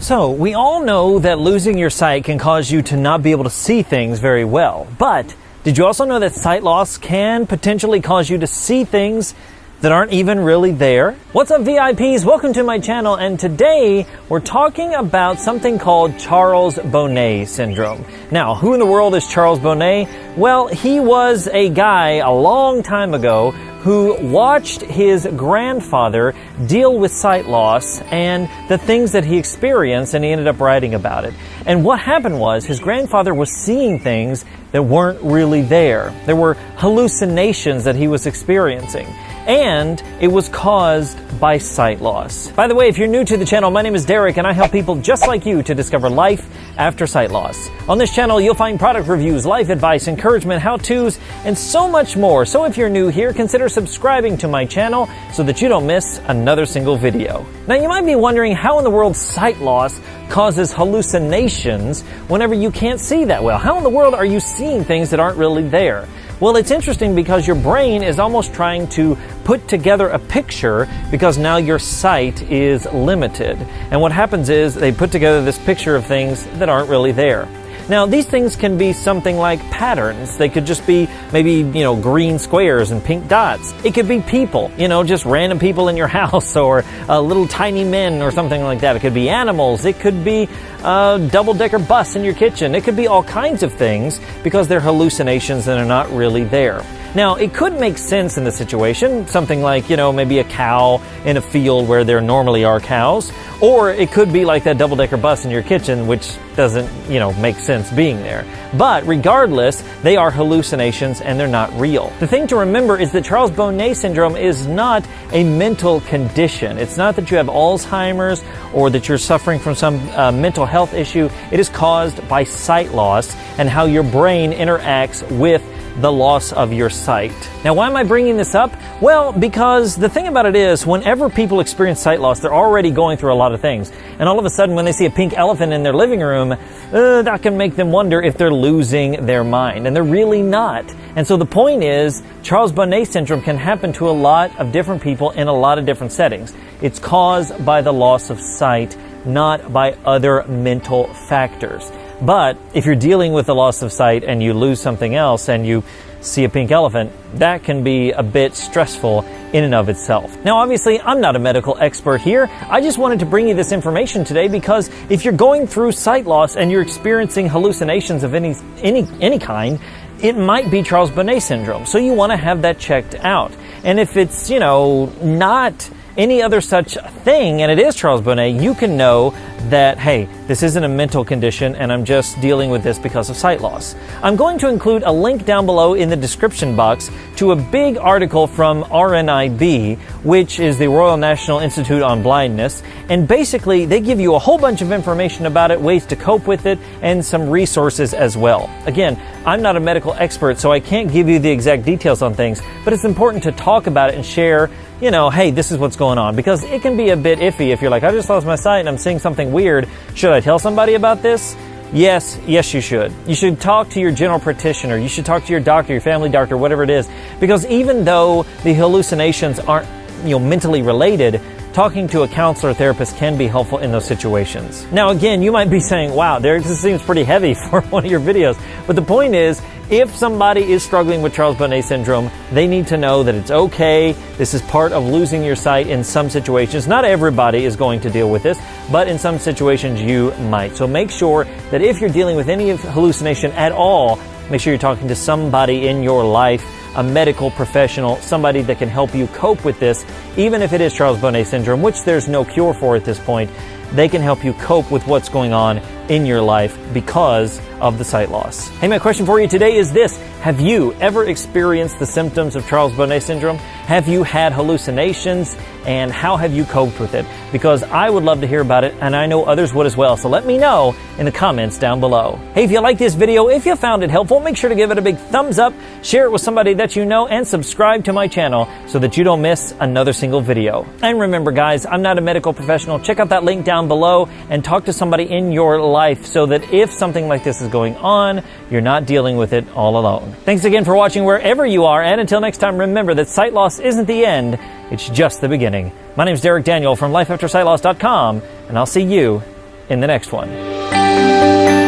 So, we all know that losing your sight can cause you to not be able to see things very well. But, did you also know that sight loss can potentially cause you to see things that aren't even really there? What's up, VIPs? Welcome to my channel, and today we're talking about something called Charles Bonnet Syndrome. Now, who in the world is Charles Bonnet? Well, he was a guy a long time ago who watched his grandfather deal with sight loss and the things that he experienced, and he ended up writing about it. And what happened was his grandfather was seeing things that weren't really there. There were hallucinations that he was experiencing, and it was caused by sight loss. By the way, if you're new to the channel, my name is Derek, and I help people just like you to discover life after sight loss. On this channel, you'll find product reviews, life advice, encouragement, how-tos, and so much more. So if you're new here, consider subscribing to my channel so that you don't miss another single video. Now, you might be wondering how in the world sight loss causes hallucinations whenever you can't see that well. How in the world are you seeing things that aren't really there? Well, it's interesting because your brain is almost trying to put together a picture because now your sight is limited. And what happens is they put together this picture of things that aren't really there. Now, these things can be something like patterns. They could just be maybe, green squares and pink dots. It could be people, just random people in your house, or little tiny men or something like that. It could be animals. It could be a double-decker bus in your kitchen. It could be all kinds of things because they're hallucinations and are not really there. Now, it could make sense in the situation, something like, maybe a cow in a field where there normally are cows, or it could be like that double-decker bus in your kitchen, which doesn't, make sense being there. But regardless, they are hallucinations and they're not real. The thing to remember is that Charles Bonnet Syndrome is not a mental condition. It's not that you have Alzheimer's or that you're suffering from some mental health issue. It is caused by sight loss and how your brain interacts with the loss of your sight. Now, why am I bringing this up? Well, because the thing about it is, whenever people experience sight loss, they're already going through a lot of things. And all of a sudden, when they see a pink elephant in their living room, that can make them wonder if they're losing their mind. And they're really not. And so the point is, Charles Bonnet Syndrome can happen to a lot of different people in a lot of different settings. It's caused by the loss of sight, not by other mental factors. But if you're dealing with the loss of sight and you lose something else and you see a pink elephant, that can be a bit stressful in and of itself. Now, obviously, I'm not a medical expert here. I just wanted to bring you this information today because if you're going through sight loss and you're experiencing hallucinations of any kind, it might be Charles Bonnet Syndrome. So you want to have that checked out. And if it's, not any other such thing, and it is Charles Bonnet, you can know that, hey, this isn't a mental condition and I'm just dealing with this because of sight loss. I'm going to include a link down below in the description box to a big article from RNIB, which is the Royal National Institute on Blindness, and basically they give you a whole bunch of information about it, ways to cope with it, and some resources as well. Again, I'm not a medical expert, so I can't give you the exact details on things, but it's important to talk about it and share, hey, this is what's going on, because it can be a bit iffy if you're like, I just lost my sight and I'm seeing something weird. Should I tell somebody about this? Yes, you should. You should talk to your general practitioner. You should talk to your doctor, your family doctor, whatever it is, because even though the hallucinations aren't, mentally related, talking to a counselor or therapist can be helpful in those situations. Now, again, you might be saying, wow, Derek, this seems pretty heavy for one of your videos. But the point is, if somebody is struggling with Charles Bonnet Syndrome, they need to know that it's okay. This is part of losing your sight in some situations. Not everybody is going to deal with this, but in some situations you might. So make sure that if you're dealing with any hallucination at all, make sure you're talking to somebody in your life, a medical professional, somebody that can help you cope with this, even if it is Charles Bonnet Syndrome, which there's no cure for at this point. They can help you cope with what's going on in your life because of the sight loss. Hey, my question for you today is this. Have you ever experienced the symptoms of Charles Bonnet Syndrome? Have you had hallucinations? And how have you coped with it? Because I would love to hear about it, and I know others would as well. So let me know in the comments down below. Hey, if you like this video, if you found it helpful, make sure to give it a big thumbs up, share it with somebody that you know, and subscribe to my channel so that you don't miss another single video. And remember, guys, I'm not a medical professional. Check out that link down below and talk to somebody in your life so that if something like this is going on, you're not dealing with it all alone. Thanks again for watching wherever you are, and until next time, remember that sight loss isn't the end, it's just the beginning. My name is Derek Daniel from LifeAfterSightLoss.com, and I'll see you in the next one.